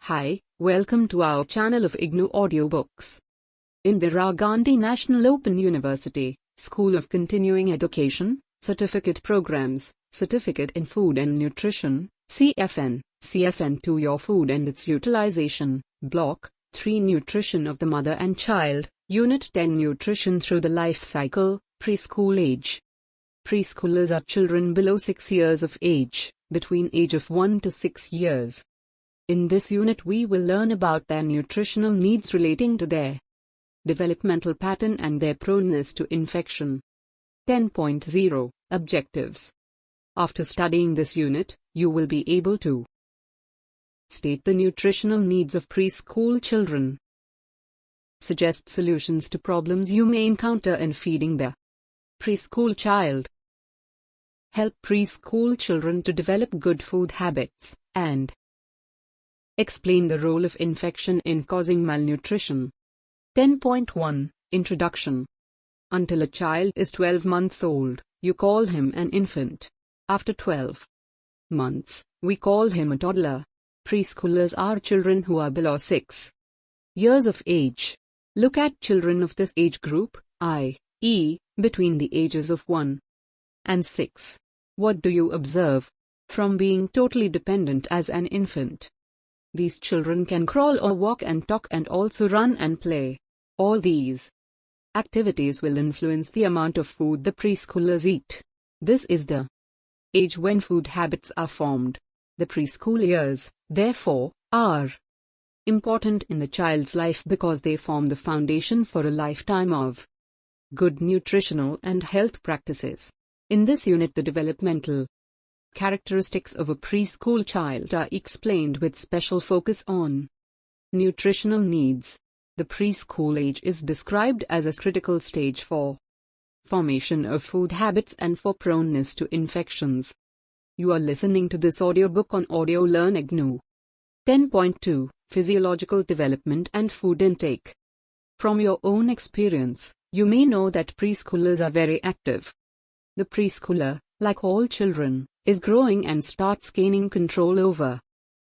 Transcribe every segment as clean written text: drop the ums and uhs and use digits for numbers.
Hi, welcome to our channel of IGNOU Audiobooks. Indira Gandhi National Open University, School of Continuing Education, Certificate Programs, Certificate in Food and Nutrition, CFN, CFN2 Your Food and its Utilization, Block 3 Nutrition of the Mother and Child, Unit-10 Nutrition through the Life Cycle, Preschool Age. Preschoolers are children below 6 years of age, between age of 1 to 6 years. In this unit we will learn about their nutritional needs relating to their developmental pattern and their proneness to infection. 10.0 Objectives. After studying this unit, you will be able to state the nutritional needs of preschool children, suggest solutions to problems you may encounter in feeding the preschool child, help preschool children to develop good food habits, and explain the role of infection in causing malnutrition. 10.1 Introduction. Until a child is 12 months old, you call him an infant. After 12 months, we call him a toddler. Preschoolers are children who are below 6 years of age. Look at children of this age group, i.e., between the ages of 1 and 6. What do you observe? From being totally dependent as an infant, these children can crawl or walk and talk and also run and play. All these activities will influence the amount of food the preschoolers eat. This is the age when food habits are formed. The preschool years, therefore, are important in the child's life because they form the foundation for a lifetime of good nutritional and health practices. In this unit, the developmental characteristics of a preschool child are explained with special focus on nutritional needs. The preschool age is described as a critical stage for formation of food habits and for proneness to infections. You are listening to this audiobook on Audio Learn IGNOU. 10.2 Physiological Development and Food Intake. From your own experience, you may know that preschoolers are very active. The preschooler, like all children, is growing and starts gaining control over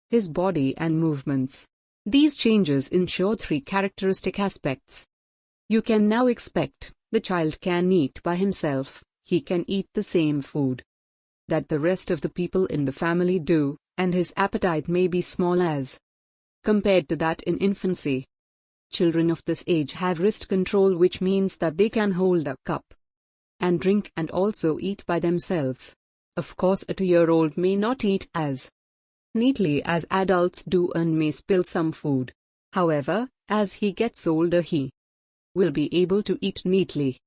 his body and movements. These changes ensure 3 characteristic aspects. You can now expect the child can eat by himself, he can eat the same food that the rest of the people in the family do, and his appetite may be small as compared to that in infancy. Children of this age have wrist control, which means that they can hold a cup and drink and also eat by themselves. Of course, a 2-year-old may not eat as neatly as adults do and may spill some food. However, as he gets older he will be able to eat neatly.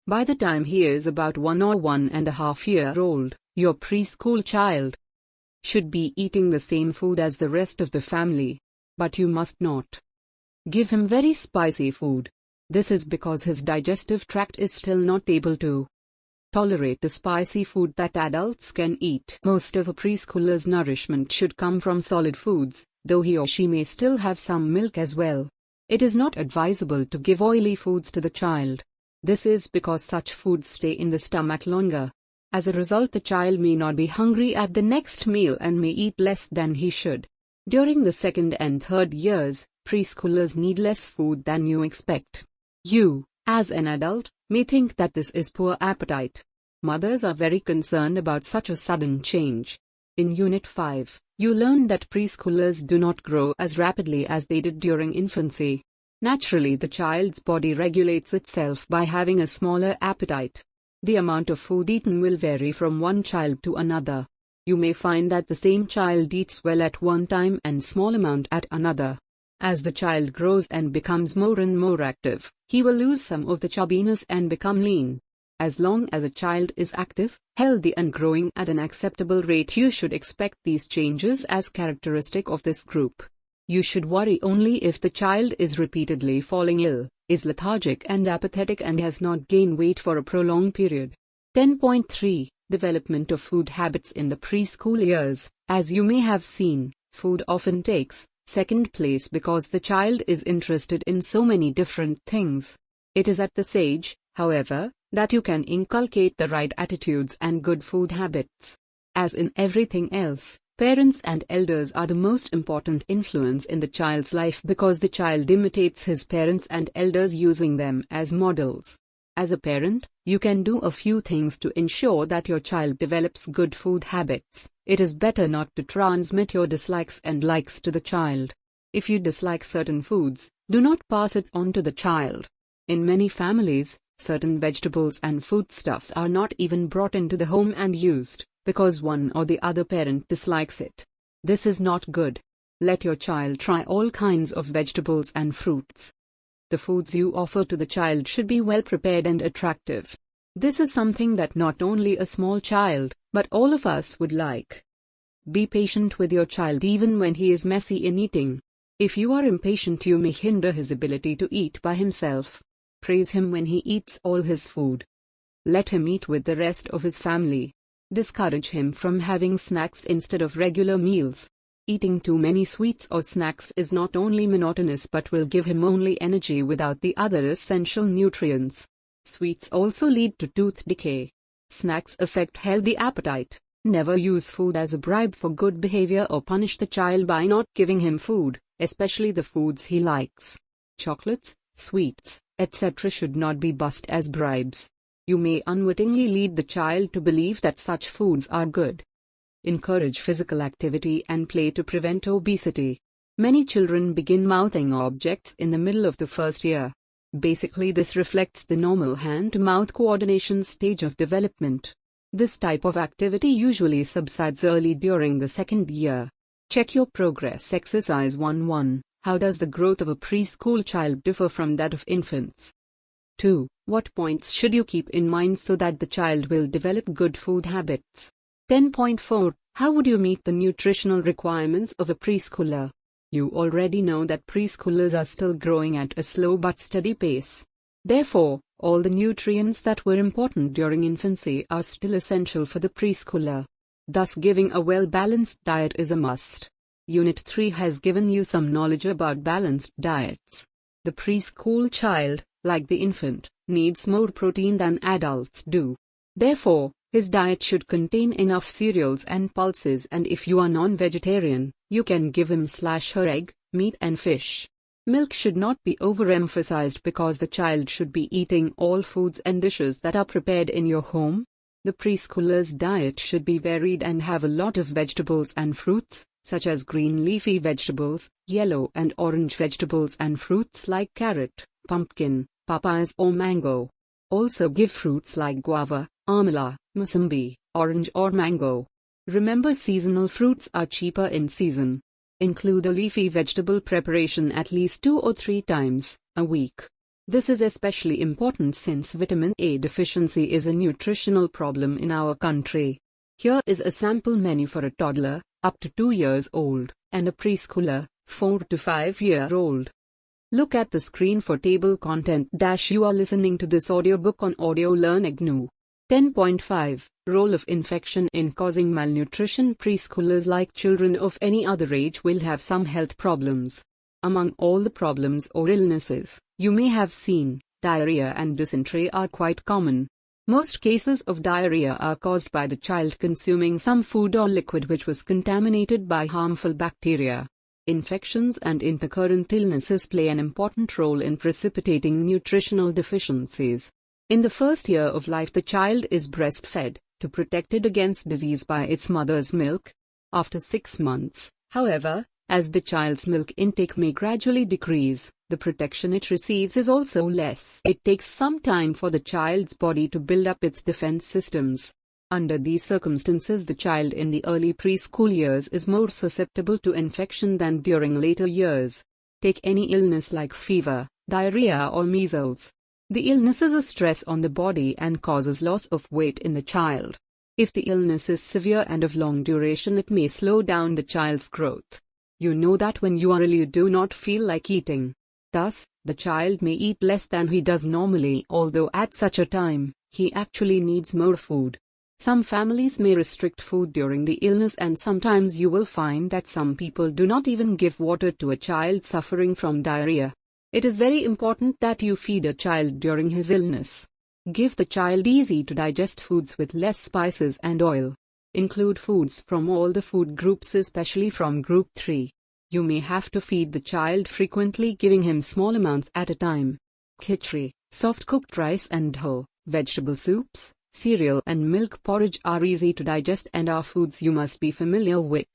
By the time he is about 1 or 1.5-year-old, your preschool child should be eating the same food as the rest of the family. But you must not give him very spicy food. This is because his digestive tract is still not able to tolerate the spicy food that adults can eat. Most of a preschooler's nourishment should come from solid foods, though he or she may still have some milk as well. It is not advisable to give oily foods to the child. This is because such foods stay in the stomach longer. As a result, the child may not be hungry at the next meal and may eat less than he should. During the 2nd and 3rd years, preschoolers need less food than you expect. You, as an adult, may think that this is poor appetite. Mothers are very concerned about such a sudden change. In Unit 5, you learn that preschoolers do not grow as rapidly as they did during infancy. Naturally, the child's body regulates itself by having a smaller appetite. The amount of food eaten will vary from one child to another. You may find that the same child eats well at one time and small amount at another. As the child grows and becomes more and more active, he will lose some of the chubbiness and become lean. As long as a child is active, healthy and growing at an acceptable rate, you should expect these changes as characteristic of this group. You should worry only if the child is repeatedly falling ill, is lethargic and apathetic and has not gained weight for a prolonged period. 10.3 Development of food habits in the preschool years. As you may have seen, food often takes second place because the child is interested in so many different things. It is at this age, however, that you can inculcate the right attitudes and good food habits. As in everything else, Parents and elders are the most important influence in the child's life because the child imitates his parents and elders using them as models. As a parent, you can do a few things to ensure that your child develops good food habits. It is better not to transmit your dislikes and likes to the child. If you dislike certain foods, do not pass it on to the child. In many families, certain vegetables and foodstuffs are not even brought into the home and used, because one or the other parent dislikes it. This is not good. Let your child try all kinds of vegetables and fruits. The foods you offer to the child should be well prepared and attractive. This is something that not only a small child, but all of us would like. Be patient with your child even when he is messy in eating. If you are impatient, you may hinder his ability to eat by himself. Praise him when he eats all his food. Let him eat with the rest of his family. Discourage him from having snacks instead of regular meals. Eating too many sweets or snacks is not only monotonous but will give him only energy without the other essential nutrients. Sweets also lead to tooth decay. Snacks affect healthy appetite. Never use food as a bribe for good behavior or punish the child by not giving him food, especially the foods he likes. Chocolates, sweets, etc. should not be bussed as bribes. You may unwittingly lead the child to believe that such foods are good. Encourage physical activity and play to prevent obesity. Many children begin mouthing objects in the middle of the first year. Basically, this reflects the normal hand-to-mouth coordination stage of development. This type of activity usually subsides early during the second year. Check your progress. Exercise 1.1. How does the growth of a preschool child differ from that of infants? 2. What points should you keep in mind so that the child will develop good food habits? 10.4. How would you meet the nutritional requirements of a preschooler? You already know that preschoolers are still growing at a slow but steady pace. Therefore, all the nutrients that were important during infancy are still essential for the preschooler. Thus, giving a well-balanced diet is a must. Unit 3 has given you some knowledge about balanced diets. The preschool child, like the infant, needs more protein than adults do. Therefore, his diet should contain enough cereals and pulses, and if you are non-vegetarian, you can give him/her egg, meat and fish. Milk should not be overemphasized because the child should be eating all foods and dishes that are prepared in your home. The preschooler's diet should be varied and have a lot of vegetables and fruits, such as green leafy vegetables, yellow and orange vegetables and fruits like carrot, pumpkin, papayas or mango. Also give fruits like guava, amla, musambi, orange or mango. Remember, seasonal fruits are cheaper in season. Include a leafy vegetable preparation at least 2 or 3 times a week. This is especially important since vitamin A deficiency is a nutritional problem in our country. Here is a sample menu for a toddler, up to 2 years old, and a preschooler, 4 to 5-year-old. Look at the screen for table content. You are listening to this audiobook on Audio Learn IGNOU. 10.5. Role of infection in causing malnutrition. Preschoolers, like children of any other age, will have some health problems. Among all the problems or illnesses you may have seen, diarrhea and dysentery are quite common. Most cases of diarrhea are caused by the child consuming some food or liquid which was contaminated by harmful bacteria. Infections and intercurrent illnesses play an important role in precipitating nutritional deficiencies. In the first year of life, the child is breastfed to protect it against disease by its mother's milk. After 6 months, however, as the child's milk intake may gradually decrease, the protection it receives is also less. It takes some time for the child's body to build up its defense systems. Under these circumstances, the child in the early preschool years is more susceptible to infection than during later years. Take any illness like fever, diarrhea or measles. The illness is a stress on the body and causes loss of weight in the child. If the illness is severe and of long duration, it may slow down the child's growth. You know that when you are ill, you do not feel like eating. Thus, the child may eat less than he does normally, although at such a time, he actually needs more food. Some families may restrict food during the illness, and sometimes you will find that some people do not even give water to a child suffering from diarrhea. It is very important that you feed a child during his illness. Give the child easy to digest foods with less spices and oil. Include foods from all the food groups, especially from Group 3. You may have to feed the child frequently, giving him small amounts at a time. Khichdi, soft-cooked rice and whole vegetable soups, cereal and milk porridge are easy to digest and are foods you must be familiar with.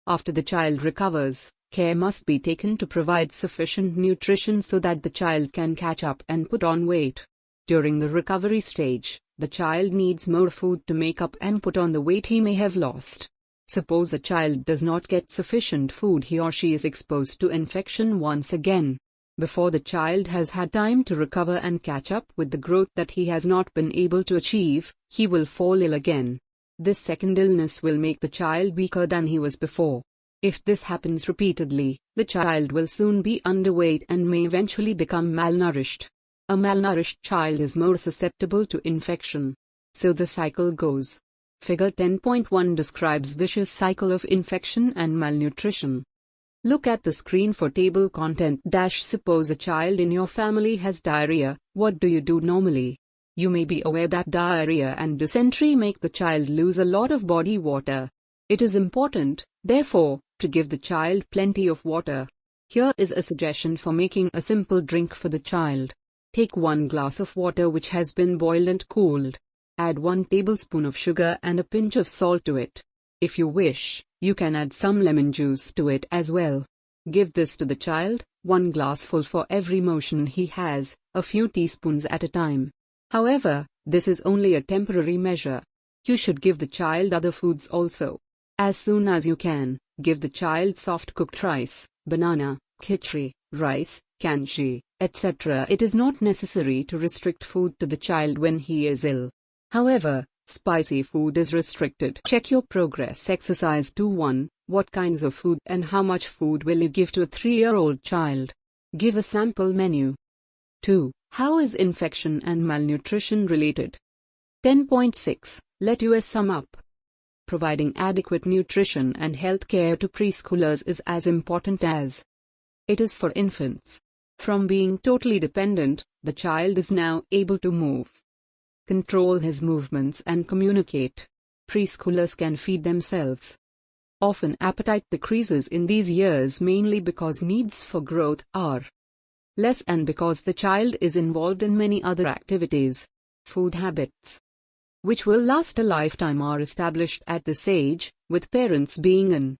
After the child recovers, care must be taken to provide sufficient nutrition so that the child can catch up and put on weight. During the recovery stage, the child needs more food to make up and put on the weight he may have lost. Suppose a child does not get sufficient food, he or she is exposed to infection once again. Before the child has had time to recover and catch up with the growth that he has not been able to achieve, he will fall ill again. This second illness will make the child weaker than he was before. If this happens repeatedly, the child will soon be underweight and may eventually become malnourished. A malnourished child is more susceptible to infection. So the cycle goes. Figure 10.1 describes vicious cycle of infection and malnutrition. Look at the screen for table content. Suppose a child in your family has diarrhea, what do you do normally? You may be aware that diarrhea and dysentery make the child lose a lot of body water. It is important, therefore, to give the child plenty of water. Here is a suggestion for making a simple drink for the child. Take 1 glass of water which has been boiled and cooled. Add 1 tablespoon of sugar and a pinch of salt to it. If you wish, you can add some lemon juice to it as well. Give this to the child, 1 glassful for every motion he has, a few teaspoons at a time. However, this is only a temporary measure. You should give the child other foods also. As soon as you can, give the child soft-cooked rice, banana, khichdi, rice, kanji, etc. It is not necessary to restrict food to the child when he is ill. However, spicy food is restricted. Check your progress. Exercise 2.1. What kinds of food and how much food will you give to a 3-year-old child? Give a sample menu. 2. How is infection and malnutrition related? 10.6. Let us sum up. Providing adequate nutrition and health care to preschoolers is as important as it is for infants. From being totally dependent, the child is now able to move, control his movements and communicate. Preschoolers can feed themselves. Often appetite decreases in these years mainly because needs for growth are less and because the child is involved in many other activities. Food habits, which will last a lifetime, are established at this age, with parents being an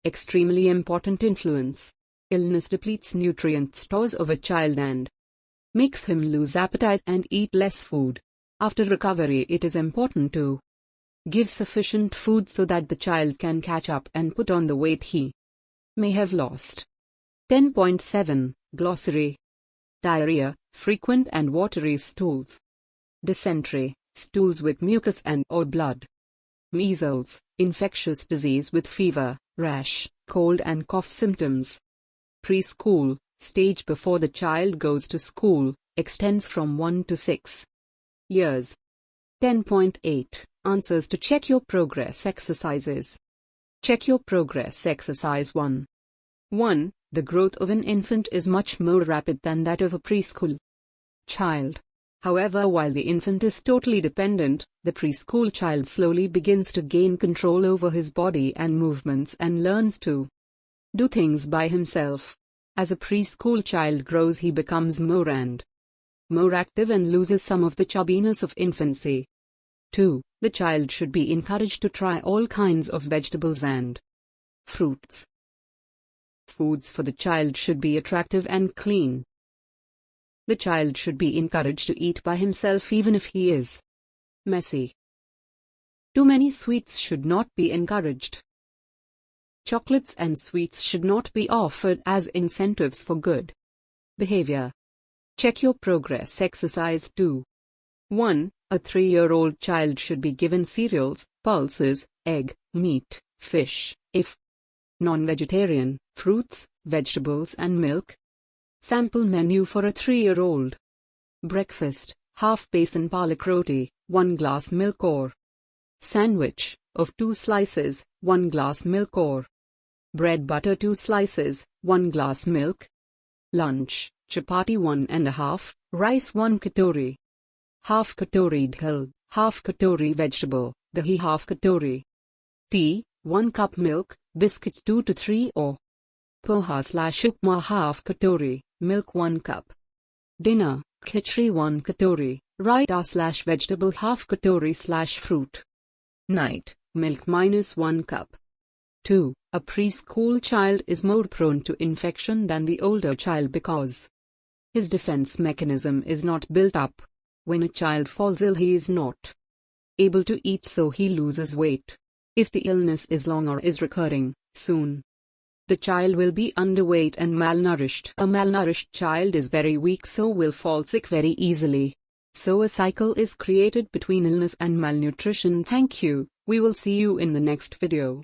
extremely important influence. Illness depletes nutrient stores of a child and makes him lose appetite and eat less food. After recovery, it is important to give sufficient food so that the child can catch up and put on the weight he may have lost. 10.7. Glossary. Diarrhea, frequent and watery stools. Dysentery, stools with mucus and/or blood. Measles, infectious disease with fever, rash, cold and cough symptoms. Preschool, stage before the child goes to school, extends from 1 to 6 years. 10.8. Answers to check your progress exercises. Check your progress exercise 1. 1. The growth of an infant is much more rapid than that of a preschool child. However, while the infant is totally dependent, the preschool child slowly begins to gain control over his body and movements and learns to do things by himself. As a preschool child grows, he becomes more active and loses some of the chubbiness of infancy. 2. The child should be encouraged to try all kinds of vegetables and fruits. Foods for the child should be attractive and clean. The child should be encouraged to eat by himself even if he is messy. Too many sweets should not be encouraged. Chocolates and sweets should not be offered as incentives for good behavior. Check your progress exercise 2. 1. A 3-year-old child should be given cereals, pulses, egg, meat, fish, if non-vegetarian, fruits, vegetables and milk. Sample menu for a 3-year-old. Breakfast, half basin palak roti, 1 glass milk or sandwich, of 2 slices, 1 glass milk or bread butter 2 slices, 1 glass milk. Lunch, chapati 1.5, rice 1 katori. Half katori dal, half katori vegetable, dahi half katori. Tea, 1 cup milk, biscuits 2 to 3 or poha/upma half katori, milk 1 cup. Dinner, khichdi 1 katori, raita/vegetable half katori/fruit. Night, milk -1 cup. 2. A preschool child is more prone to infection than the older child because his defense mechanism is not built up. When a child falls ill, he is not able to eat, so he loses weight. If the illness is long or is recurring, soon the child will be underweight and malnourished. A malnourished child is very weak, so will fall sick very easily. So a cycle is created between illness and malnutrition. Thank you. We will see you in the next video.